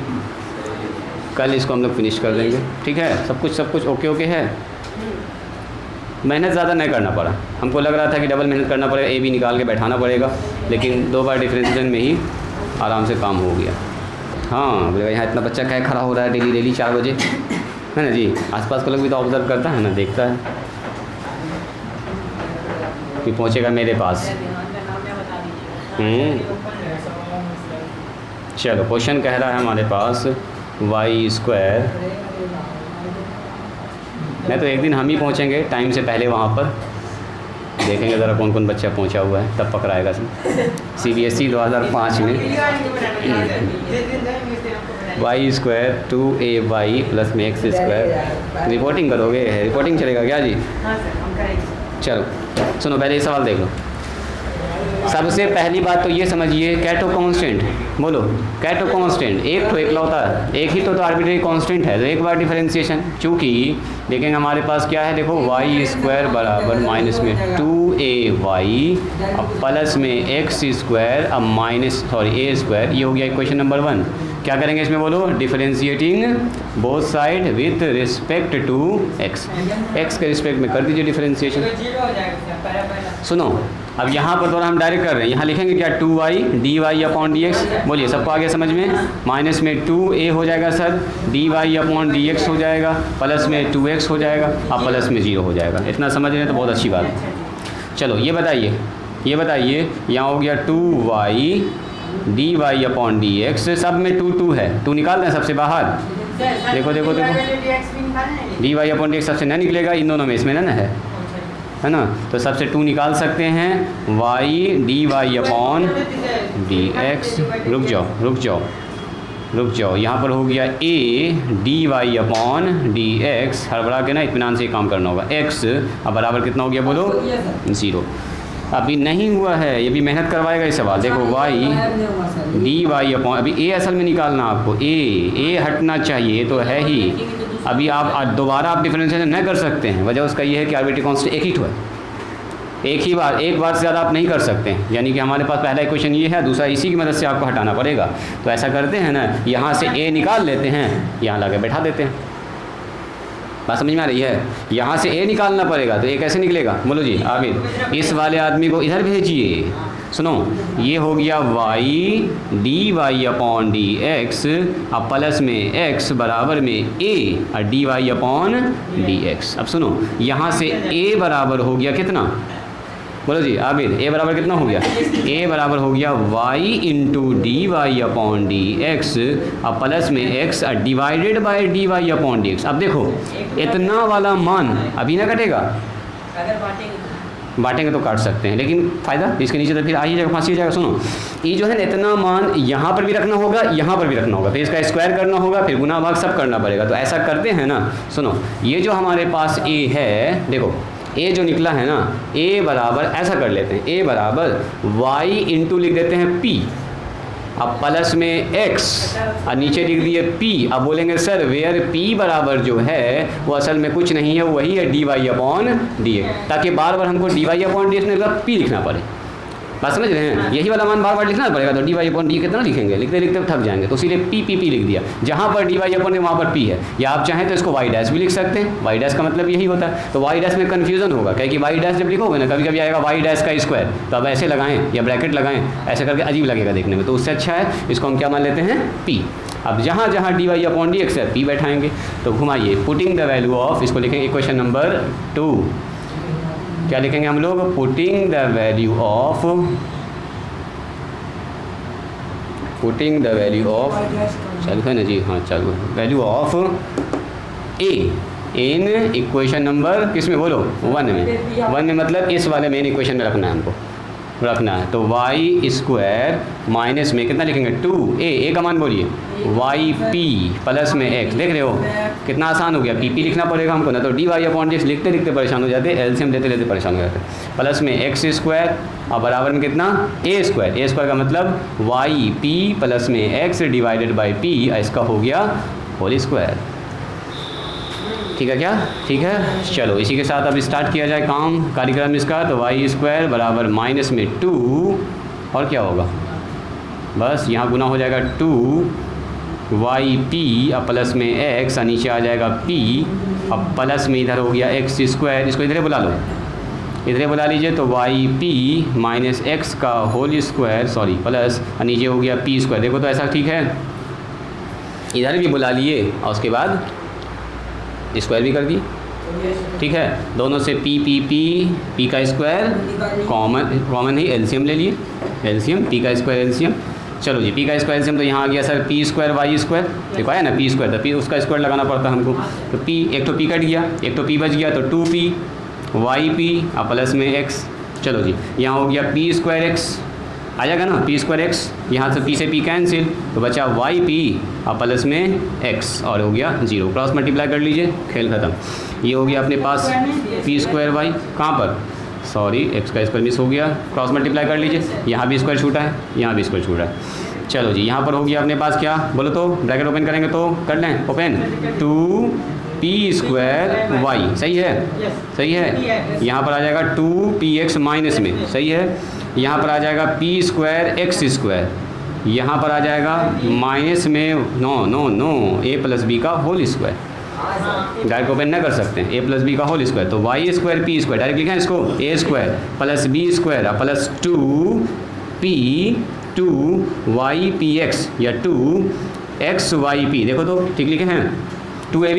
कल इसको हम लोग फिनिश कर देंगे, ठीक है? सब कुछ ओके है। मेहनत ज़्यादा नहीं करना पड़ा, हमको लग रहा था कि डबल मेहनत करना पड़ेगा, ए बी निकाल के बैठाना पड़ेगा, लेकिन 2 बार डिफरेंशिएशन में ही आराम से काम हो गया। हाँ बोलेगा यहाँ इतना बच्चा क्या खड़ा हो रहा है डेली 4 बजे, है ना जी? आसपास का लोग भी तो ऑब्जर्व करता है ना, देखता है कि पहुँचेगा मेरे पास। चलो क्वेश्चन कह रहा है हमारे पास वाई स्क्वायर, नहीं तो एक दिन हम ही पहुँचेंगे टाइम से पहले वहाँ पर, देखेंगे ज़रा कौन कौन बच्चा पहुँचा हुआ है, तब पकड़ाएगा CBSE 2005 में वाई स्क्वायर 2ay प्लस में एक्स स्क्वायर। रिपोर्टिंग करोगे? रिपोर्टिंग चलेगा क्या जी? चलो सुनो, पहले ये सवाल देख लो। सबसे पहली बात तो ये समझिए, कैटो कांस्टेंट, बोलो कैटो कांस्टेंट एक तो एकलौता है, एक ही तो आर्बिट्रेरी कांस्टेंट है, तो एक बार डिफरेंशिएशन, चूँकि देखेंगे हमारे पास क्या है, देखो वाई स्क्वायर बराबर माइनस में 2ay अब प्लस में एक्स स्क्वायर अब माइनस ए स्क्वायर, ये हो गया क्वेश्चन नंबर 1। क्या करेंगे इसमें बोलो, differentiating both side with respect to x, x के रिस्पेक्ट में कर दीजिए डिफरेंशिएशन। सुनो अब यहाँ पर थोड़ा हम डायरेक्ट कर रहे हैं, यहाँ लिखेंगे क्या, 2y d Y upon D x, बोलिए सबको आगे समझ में, माइनस में 2a हो जाएगा sir, d Y upon D x हो जाएगा, प्लस में 2x हो जाएगा, अब प्लस में 0 हो जाएगा। इतना समझ रहे हैं तो बहुत अच्छी बात है। चलो ये बताइए यहाँ हो गया 2y d Y upon D x, सब में 2 है, 2 निकाल दें सबसे बाहर, देखो d Y upon D x सबसे नहीं निकलेगा, इन दोनों में इसमें ना है ना, तो सबसे 2 निकाल सकते हैं, y d Y upon D x, रुक जाओ यहाँ पर हो गया a d Y upon D x, हड़बड़ा के ना इत्मीनान से काम करना होगा, x अब बराबर कितना हो गया बोलो, 0। अभी नहीं हुआ है, ये भी मेहनत करवाएगा ये सवाल। देखो y डी वाई अपॉन, अभी a असल में निकालना आपको, a हटना चाहिए, तो है ही, अभी आप दोबारा आप डिफरेंशिएशन नहीं कर सकते हैं, वजह उसका ये है कि आर्बिट्रेरी कांस्टेंट एक ही तो है, एक बार से ज़्यादा आप नहीं कर सकते हैं, यानी कि हमारे पास पहला इक्वेशन ये है, दूसरा इसी की मदद से आपको हटाना पड़ेगा। तो ऐसा करते हैं ना, यहाँ से a निकाल लेते हैं, यहाँ ला के बैठा देते हैं, बात समझ में आ रही है? यहाँ से a निकालना पड़ेगा, तो a कैसे निकलेगा बोलो जी आबिद, इस वाले आदमी को इधर भेजिए। सुनो ये हो गया y d Y upon D x अब प्लस में x बराबर में a और D Y upon D x. अब सुनो यहाँ से a बराबर हो गया कितना, बोलो जी आबिद, a बराबर कितना हो गया, a बराबर हो गया y into D Y upon D x अब प्लस में x और divided by d Y upon D x. अब देखो इतना वाला मान अभी ना कटेगा, बांटेंगे तो काट सकते हैं, लेकिन फ़ायदा इसके नीचे तो फिर आ ही जाएगा, फांसी जाएगा। सुनो ये जो है ना इतना मान यहाँ पर भी रखना होगा, यहाँ पर भी रखना होगा, फिर इसका स्क्वायर करना होगा, फिर गुना भाग सब करना पड़ेगा। तो ऐसा करते हैं ना, सुनो ये जो हमारे पास a है, देखो a जो निकला है ना, a बराबर ऐसा कर लेते हैं, a बराबर y इंटू लिख देते हैं p, अब प्लस में x और नीचे लिख दिए p। अब बोलेंगे सर वेयर p बराबर जो है वो असल में कुछ नहीं है, वही है dy/dx, ताकि बार बार हमको dy/dx में p लिखना पड़े। बात समझ रहे हैं? यही वाला मान बार बार लिखना पड़ेगा, तो dy/d कितना लिखेंगे, लिखते लिखते थक जाएंगे, तो इसीलिए p लिख दिया। जहाँ पर dy/d वहाँ पर p है, या आप चाहें तो इसको y' भी लिख सकते हैं। y' का मतलब यही होता है। तो y' में कन्फ्यूजन होगा, क्या कि y' जब लिखोगे ना, कभी कभी आएगा y' का स्क्वायर, तो अब ऐसे लगाएं या ब्रैकेट लगाएं, ऐसे करके अजीब लगेगा देखने में, तो उससे अच्छा है इसको हम क्या मान लेते हैं p। अब जहाँ जहाँ dy/dx है p बैठाएंगे। तो घुमाइए, पुटिंग द वैल्यू ऑफ, इसको लिखेंगे इक्वेशन नंबर 2। क्या लिखेंगे हम लोग? पुटिंग द वैल्यू ऑफ चालू है ना जी, हाँ चालू है, value of a in equation number किस में बोलो? 1 में। 1 में मतलब इस वाले मेन इक्वेशन में रखना है हमको, रखना है। तो y² माइनस में कितना लिखेंगे? 2a का मान बोलिए yp प्लस में x। देख रहे हो कितना आसान हो गया, pp लिखना पड़ेगा हमको ना, तो dy/dx लिखते लिखते परेशान हो जाते, एलसीएम लेते लेते परेशान हो जाते। प्लस में x² और बराबर में कितना? a² का मतलब yp प्लस में x डिवाइडेड बाई p, इसका हो गया होल स्क्वायर। ठीक है क्या? ठीक है, चलो इसी के साथ अब स्टार्ट किया जाए काम, कार्यक्रम इसका। तो y² बराबर माइनस में 2 और क्या होगा, बस यहाँ गुना हो जाएगा 2yp अब प्लस में x और नीचे आ जाएगा p, अब प्लस में इधर हो गया x², इसको इधर बुला लो, इधर बुला लीजिए। तो yp माइनस x का होल स्क्वायर, सॉरी प्लस, और नीचे हो गया p²। देखो तो ऐसा ठीक है, इधर भी बुला लिए और उसके बाद स्क्वायर भी कर दिए। ठीक है, दोनों से p का स्क्वायर कॉमन ही, एलसीएम ले लिए, एलसीएम p का स्क्वायर एलसीएम। चलो जी, p का स्क्वायर एलसीएम, तो यहाँ आ गया सर p² y², देखो आया ना p², तो p उसका स्क्वायर लगाना पड़ता है हमको। तो p, एक तो p कट गया, एक तो p बच गया, तो 2p yp और प्लस में x। चलो जी, यहाँ हो गया p²x आ जाएगा ना, p²x, यहाँ से p से p कैंसिल, तो बचा yp और प्लस में x और हो गया 0। क्रॉस मल्टीप्लाई कर लीजिए, खेल खत्म। ये हो गया अपने पास p²y, कहाँ पर, सॉरी x का स्क्वायर मिस हो गया, क्रॉस मल्टीप्लाई कर लीजिए, यहाँ भी स्क्वायर छूटा है, यहाँ भी स्क्वायर छूटा है। चलो जी, यहाँ पर हो गया अपने पास क्या, बोलो तो, ब्रैकेट ओपन करेंगे तो कर लें, ओपन, 2p² y, सही है, सही है। यहाँ पर आ जाएगा 2px माइनस में, सही है। यहाँ पर आ जाएगा p²x², यहाँ पर आ जाएगा माइनस में नो a प्लस बी का होल स्क्वायर, डायरेक्ट ओपन न कर सकते हैं, a प्लस बी का होल स्क्वायर, तो y² p² डायरेक्ट लिखें इसको, a² plus b² plus 2p2ypx या 2xyp, देखो तो ठीक लिखे हैं, 2ab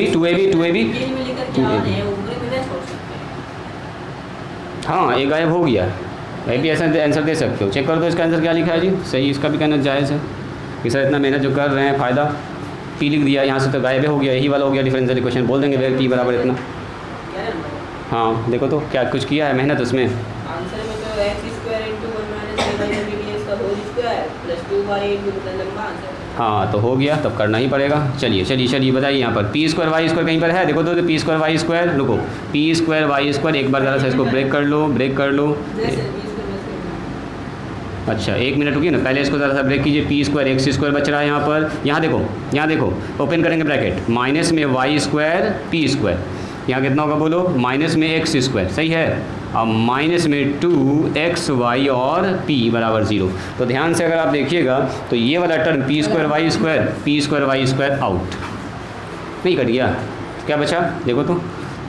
हाँ एक गायब हो गया, भाई भी ऐसा आंसर दे सकते हो, चेक कर दो इसका आंसर क्या लिखा है जी, सही, इसका भी कहना जायज़ है कि सर इतना मेहनत जो कर रहे हैं फ़ायदा, p लिख दिया, यहाँ से तो गायब हो गया, यही वाला हो गया डिफरेंशियल इक्वेशन, बोल देंगे वेयर p बराबर इतना। हाँ देखो तो क्या कुछ किया है मेहनत उसमें, आंसर में तो x² हाँ तो हो गया, तब करना ही पड़ेगा। चलिए बताइए, यहाँ पर p² y² कहीं पर है, देखो तो p² y², रुको, p² y², एक बार ज़रा सा इसको ब्रेक कर लो। अच्छा 1 मिनट रुकिए ना, पहले इसको ज़रा सा ब्रेक कीजिए, p²x² बच रहा है यहाँ पर, यहाँ देखो ओपन करेंगे ब्रैकेट, माइनस में y² p², यहाँ कितना होगा बोलो, माइनस में x², सही है, अब माइनस में 2xy और p बराबर 0। तो ध्यान से अगर आप देखिएगा तो ये वाला टर्म p² y² आउट, नहीं कट गया, क्या बचा देखो तो,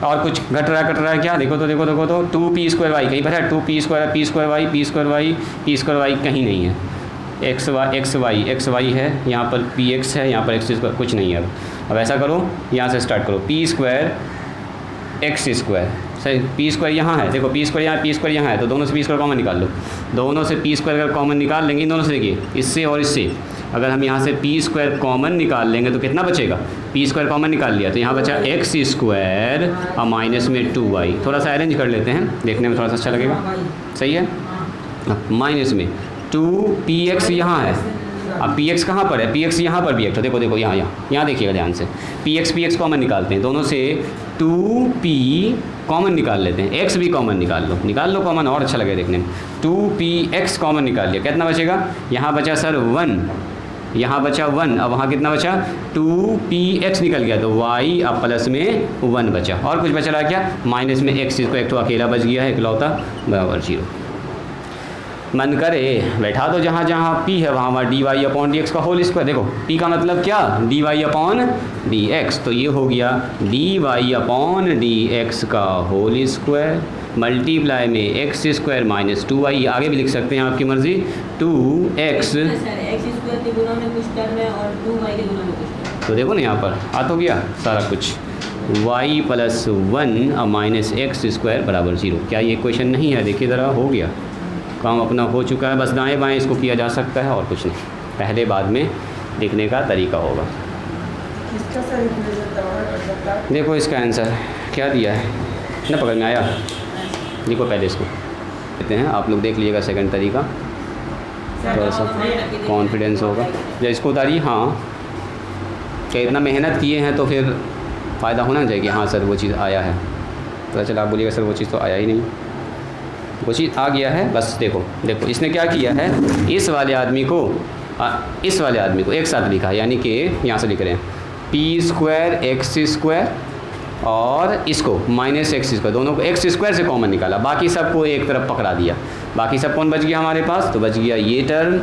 और कुछ घट रहा है क्या, देखो तो 2p² y कहीं पर है, 2p² y कहीं नहीं है, xy है, यहाँ पर px है, यहाँ पर x² कुछ नहीं है। अब ऐसा करो, यहाँ से स्टार्ट करो, p²x² सही, p² यहाँ है, देखो p² यहाँ है, तो दोनों से p² कॉमन निकाल लो, दोनों से p² अगर कॉमन निकाल लेंगे, इन दोनों से देखिए, इससे और इससे अगर हम यहाँ से p² कॉमन निकाल लेंगे तो कितना बचेगा, p² कॉमन निकाल लिया तो यहाँ बचा x² और माइनस में 2y, थोड़ा सा अरेंज कर लेते हैं, देखने में थोड़ा सा अच्छा लगेगा, सही है। माइनस में 2px यहाँ है, अब पी एक्स कहाँ पर है, पी एक्स यहाँ पर भी एक तो देखो यहाँ देखिएगा ध्यान से, पी एक्स कॉमन निकालते हैं, दोनों से 2p कॉमन निकाल लेते हैं, x भी कॉमन निकाल लो कॉमन, और अच्छा लगे देखने में। 2px कॉमन निकाल लिया, कितना बचेगा, यहाँ बचा सर 1, यहाँ बचा 1, अब वहाँ कितना बचा 2px निकल गया, तो y अब प्लस में 1 बचा, और कुछ बचा रहा क्या, माइनस में x, इसको एक तो अकेला बच गया है इकलौता, बराबर 0। मन करे बैठा दो जहाँ जहाँ p है वहाँ वहाँ dy/dx का होल स्क्वायर, देखो p का मतलब क्या, dy/dx, तो ये हो गया dy/dx का होल स्क्वायर मल्टीप्लाई में x स्क्वायर माइनस 2y, आगे भी लिख सकते हैं आपकी मर्ज़ी, 2x, तो देखो ना यहाँ पर आ तो गया सारा कुछ, y प्लस 1 और माइनस एक्स स्क्वायर बराबर 0। क्या ये क्वेश्चन नहीं है, देखिए ज़रा, हो गया काम अपना हो चुका है, बस दाएं बाएं इसको किया जा सकता है और कुछ नहीं, पहले बाद में लिखने का तरीका होगा। इसका सर देखो इसका आंसर क्या दिया है ना, पकड़ में आया, देखो पहले इसको देते हैं, आप लोग देख लीजिएगा सेकंड तरीका, थोड़ा सा कॉन्फिडेंस होगा जब इसको उतारिए। हाँ क्या इतना मेहनत किए हैं तो फिर फ़ायदा होना चाहिए कि हाँ सर वो चीज़ आया है, पता चला आप बोलिएगा सर वो चीज़ तो आया ही नहीं, वो चीज़ आ गया है। बस देखो इसने क्या किया है, इस वाले आदमी को एक साथ लिखा है, यानी कि यहाँ से लिख रहे हैं p² x² और इसको माइनस एक्स स्क्वायर, दोनों को x स्क्वायर से कॉमन निकाला, बाकी सबको एक तरफ पकड़ा दिया, बाकी सब कौन बच गया हमारे पास, तो बच गया ये टर्म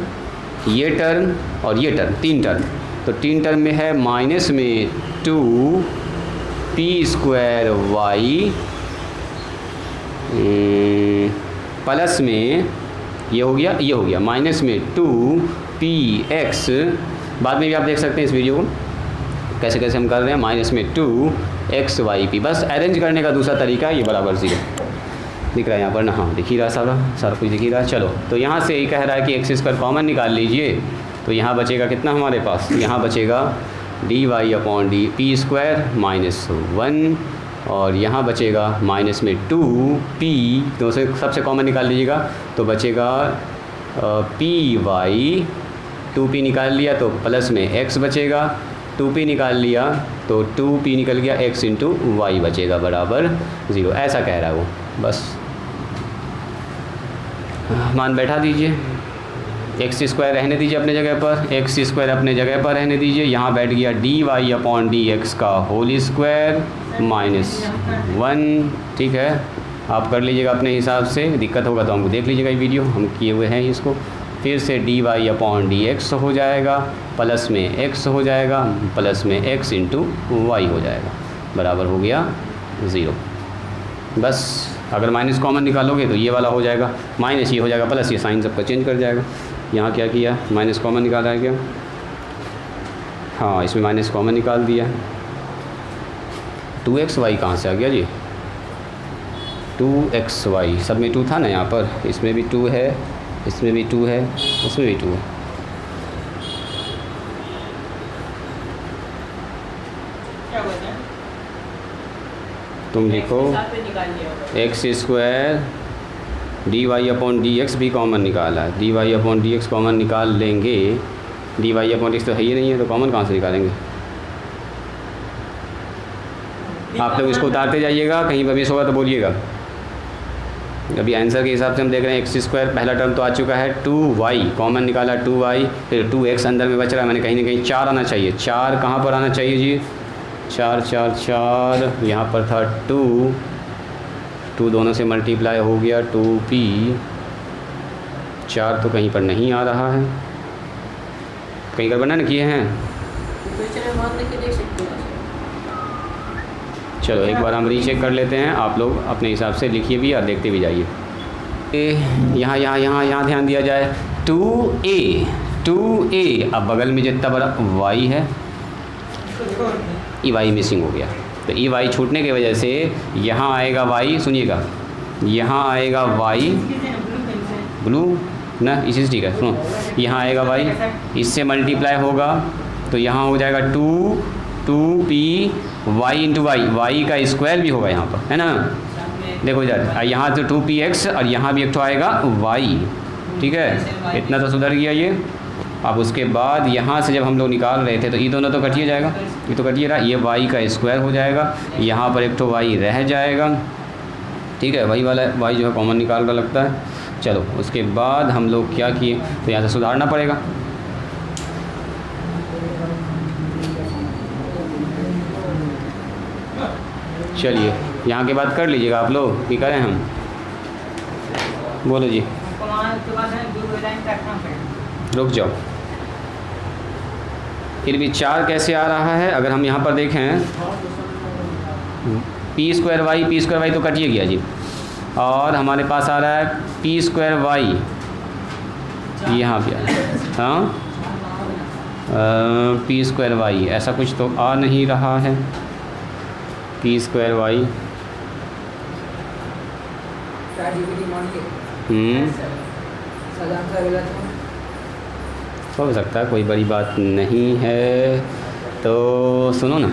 और ये टर्म, 3 टर्म, तो 3 टर्म में है माइनस में 2p² y प्लस में ये हो गया माइनस में 2px, बाद में भी आप देख सकते हैं इस वीडियो को कैसे कैसे हम कर रहे हैं, माइनस में 2xyp, बस अरेंज करने का दूसरा तरीका, ये बराबर 0 दिख रहा है यहाँ पर ना, हाँ दिख ही रहा सारा कुछ दिख ही रहा है। चलो तो यहाँ से ये कह रहा है कि एक्स स्क्वायर कॉमन निकाल लीजिए, तो यहाँ बचेगा कितना हमारे पास, यहाँ बचेगा dy/p² माइनस 1 और यहाँ बचेगा माइनस में 2p, तो उसे सबसे कॉमन निकाल लीजिएगा, तो बचेगा py, 2p निकाल लिया तो प्लस में x बचेगा, 2p निकाल लिया तो 2p निकल गया, x इंटू वाई बचेगा बराबर 0, ऐसा कह रहा है वो। बस मान बैठा दीजिए, एक्स स्क्वायर रहने दीजिए अपने जगह पर, एक्स स्क्वायर अपने जगह पर रहने दीजिए, यहाँ बैठ गया dy/dx का होल स्क्वायर माइनस 1, ठीक है, आप कर लीजिएगा अपने हिसाब से, दिक्कत होगा तो हमको देख लीजिएगा ये वीडियो, हम किए हुए हैं इसको। फिर से dy/dx हो जाएगा, प्लस में x हो जाएगा, प्लस में x इंटू वाई हो जाएगा, बराबर हो गया 0। बस अगर माइनस कॉमन निकालोगे तो ये वाला हो जाएगा, माइनस ये हो जाएगा, प्लस ये साइन सबका चेंज कर जाएगा। यहाँ क्या किया, माइनस कॉमन निकाला है क्या, हाँ इसमें माइनस कॉमन निकाल दिया। 2xy कहाँ से आ गया जी, 2xy सब में 2 था ना यहाँ पर, इसमें भी 2 है, इसमें भी 2 है, इसमें भी 2 है, तुम लिखो x² dy/dx भी कॉमन निकाला है, dy/dx कॉमन निकाल लेंगे, dy/dx तो है ही नहीं है, तो कॉमन कहाँ से निकालेंगे। आप लोग इसको उतारते जाइएगा, कहीं पर मिस होगा तो बोलिएगा। अभी आंसर के हिसाब से हम देख रहे हैं x² पहला टर्म तो आ चुका है, 2y कॉमन निकाला 2y, फिर 2x अंदर में बच रहा है, मैंने कहीं ना कहीं 4 आना चाहिए, 4 कहाँ पर आना चाहिए जी, 4 यहाँ पर था 2 दोनों से मल्टीप्लाई हो गया 2p, 4 तो कहीं पर नहीं आ रहा है, कहीं गड़बड़ ना किए हैं। चलो एक बार हम रीचेक कर लेते हैं, आप लोग अपने हिसाब से लिखिए भी और देखते भी जाइए। यहाँ ध्यान दिया जाए, 2a, अब बगल में जितना बड़ा y है, ई वाई मिसिंग हो गया, तो ई वाई छूटने की वजह से यहाँ आएगा y, सुनिएगा यहाँ आएगा y, ब्लू ना इसी से ठीक है, सुनो यहाँ आएगा y, इससे मल्टीप्लाई होगा तो यहाँ हो जाएगा 2p y इंटू वाई का स्क्वायर भी होगा यहाँ पर, है ना, देखो इधर यहाँ तो 2px और यहाँ भी एक तो आएगा y, ठीक है, इतना तो सुधर गया ये। अब उसके बाद यहाँ से जब हम लोग निकाल रहे थे तो ये दोनों तो कटिए जाएगा, ये तो कटिए रहा, ये वाई का स्क्वायर हो जाएगा, यहाँ पर एक तो वाई रह जाएगा, ठीक है, वही वाला वाई जो है कॉमन निकाल रहा लगता है। चलो उसके बाद हम लोग क्या किए, तो यहाँ से सुधारना पड़ेगा। चलिए यहाँ के बाद कर लीजिएगा आप लोग, ये करें हम, बोलो जी। रुक जाओ, फिर भी 4 कैसे आ रहा है, अगर हम यहाँ पर देखें पी स्क्वायर वाई तो कटिए गया जी, और हमारे पास आ रहा है पी स्क्वायर वाई, यहाँ पे हाँ पी स्क्वायर वाई, ऐसा कुछ तो आ नहीं रहा है, पी स्क्वायर वाई हो सकता है, कोई बड़ी बात नहीं है। तो सुनो ना,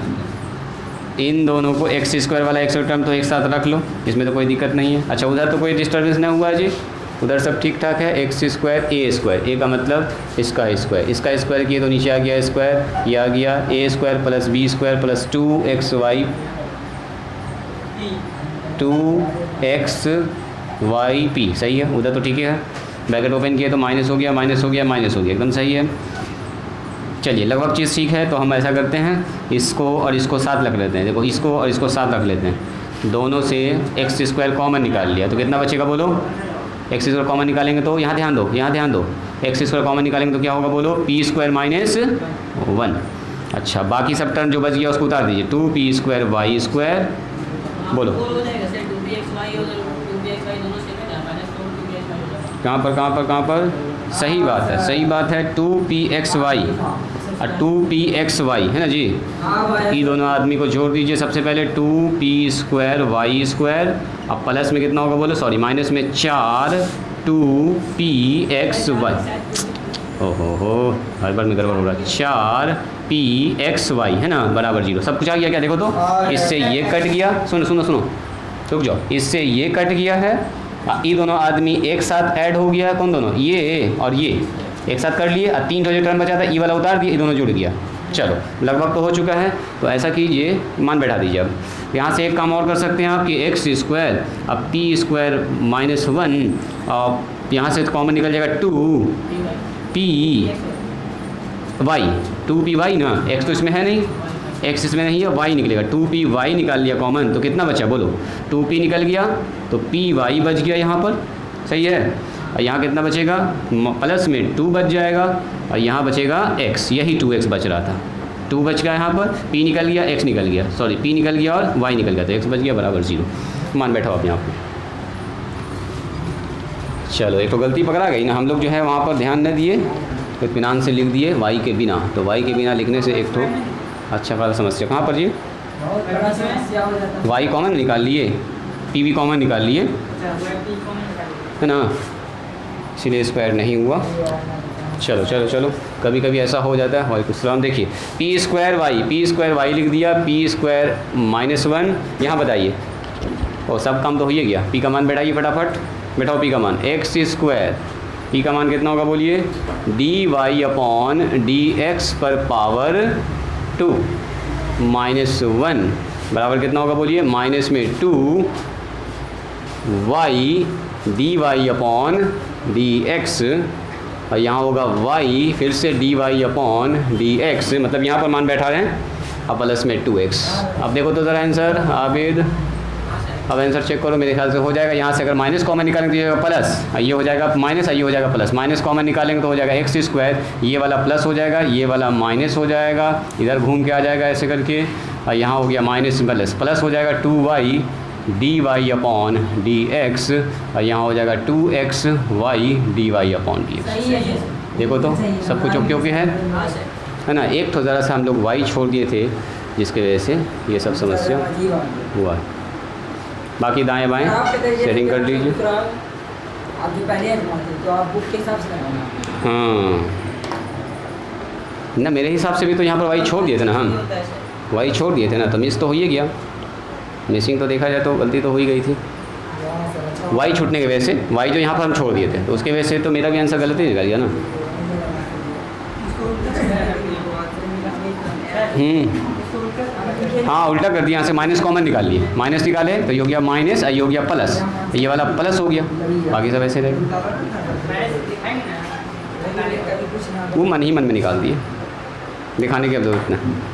इन दोनों को एक्स स्क्वायर वाला एक्स टर्म तो एक साथ रख लो, इसमें तो कोई दिक्कत नहीं है। अच्छा उधर तो कोई डिस्टर्बेंस नहीं हुआ जी, उधर सब ठीक ठाक है। एक्स स्क्वायर, ए का मतलब इसका स्क्वायर किए तो नीचे आ गया स्क्वायर, ये आ गया a square plus b square plus 2xy 2xyp, सही है, उधर तो ठीक है। ब्रैकेट ओपन किए तो माइनस हो गया, एकदम सही है। चलिए लगभग चीज़ ठीक है, तो हम ऐसा करते हैं, इसको और इसको साथ रख लेते हैं। देखो इसको और इसको साथ रख लेते हैं, दोनों से एक्स स्क्वायर कॉमन निकाल लिया तो कितना बचेगा बोलो, एक्स स्क्वायर कॉमन निकालेंगे तो यहाँ ध्यान दो, एक्स स्क्वायर कॉमन निकालेंगे तो क्या होगा बोलो, पी स्क्वायर माइनस 1। अच्छा बाकी सब टर्म जो बच गया उसको उतार दीजिए, 2p स्क्वायर वाई स्क्वायर, बोलो कहाँ पर सही बात है 2pxy और 2pxy है ना जी। ये दोनों आदमी को जोड़ दीजिए, सबसे पहले 2p स्क्वायर वाई स्क्वायर, अब प्लस में कितना होगा बोलो, सॉरी माइनस में 4 2pxy, ओहो हर बार में गड़बड़ हो रहा है, 4pxy है ना बराबर 0, सब कुछ आ गया क्या, देखो तो इससे ये कट गया, सुनो रुक जाओ, इससे ये कट गया है, ये दोनों आदमी एक साथ ऐड हो गया, कौन दोनों, ये और ये एक साथ कर लिए, और 3 जो टर्म बचा था ये वाला उतार दिया, ये दोनों जुड़ गया। चलो लगभग तो हो चुका है, तो ऐसा कीजिए, मान बैठा दीजिए। अब यहाँ से एक काम और कर सकते हैं आप कि एक्स स्क्वायर, अब पी स्क्वायर माइनस 1, और यहाँ से कॉमन निकल जाएगा 2py ना, एक्स तो इसमें है नहीं, एक्स इसमें नहीं है, वाई निकलेगा, 2py निकाल लिया कॉमन, तो कितना बचा बोलो, 2p निकल गया तो py बच गया यहाँ पर, सही है। और यहाँ कितना बचेगा, प्लस में 2 बच जाएगा, और यहाँ बचेगा x, यही 2x बच रहा था, 2 बच गया यहाँ पर, p निकल गया, x निकल गया, सॉरी p निकल गया और y निकल गया, तो x बच गया बराबर 0। मान बैठा आप यहाँ पर। चलो एक तो गलती पकड़ा गई ना, हम लोग जो है वहाँ पर ध्यान न दिए, तो इत्मीनान से लिख दिए y के बिना, तो y के बिना लिखने से एक तो अच्छा खासा समस्या, कहाँ पर जी, y कॉमन निकाल लिए, p भी कॉमन निकाल लिए है ना, इसीलिए स्क्वायर नहीं हुआ। चलो कभी कभी ऐसा हो जाता है। वालेकुम सलाम। देखिए पी स्क्वायर वाई लिख दिया, पी स्क्वायर माइनस 1, यहाँ बताइए, और सब काम तो हो ही गया। पी का मान बैठाइए फटाफट, बैठाओ पी का मान, एक्स स्क्वायर, पी का मान कितना होगा बोलिए, d Y upon D x पर पावर 2 माइनस 1 बराबर कितना होगा बोलिए, माइनस में 2 y D Y upon D x, और यहाँ होगा y फिर से d Y upon D x, मतलब यहाँ पर मान बैठा रहे हैं, अब प्लस में 2x। अब देखो तो ज़रा आंसर आबिद, अब आंसर चेक करो, मेरे ख्याल से हो जाएगा। यहाँ से अगर माइनस कॉमन निकालेंगे तो ये प्लस, ये हो जाएगा माइनस, ये हो जाएगा प्लस, माइनस कॉमन निकालेंगे तो हो जाएगा एक्स स्क्वायर, ये वाला प्लस हो जाएगा, ये वाला माइनस हो जाएगा, इधर घूम के आ जाएगा ऐसे करके, और यहाँ हो गया माइनस प्लस हो जाएगा 2y d Y upon D x, और यहाँ हो जाएगा 2xy d Y upon D x. देखो तो सब कुछ ओके है ना। एक तो ज़रा सा हम लोग y छोड़ दिए थे, जिसकी वजह से ये सब समस्या हुआ। बाकी दाएं बाएं सेटिंग कर लीजिए। हाँ ना, मेरे हिसाब से भी तो यहाँ पर y छोड़ दिए थे ना, हम y छोड़ दिए थे ना, तो मिस तो हो ही गया, मिसिंग तो देखा जाए तो गलती तो हो ही गई थी। y छूटने की वजह से, y जो यहाँ पर हम छोड़ दिए थे, तो उसके वजह से तो मेरा भी आंसर गलत ही निकल गया ना। हाँ उल्टा कर दिया, यहाँ से माइनस कॉमन निकाल लिए, माइनस निकाले तो ये हो गया माइनस, ये हो गया प्लस, ये वाला प्लस हो गया, बाकी सब ऐसे रहेगा। वो मन ही मन में निकाल दिए, दिखाने की अब जरूरत नहीं।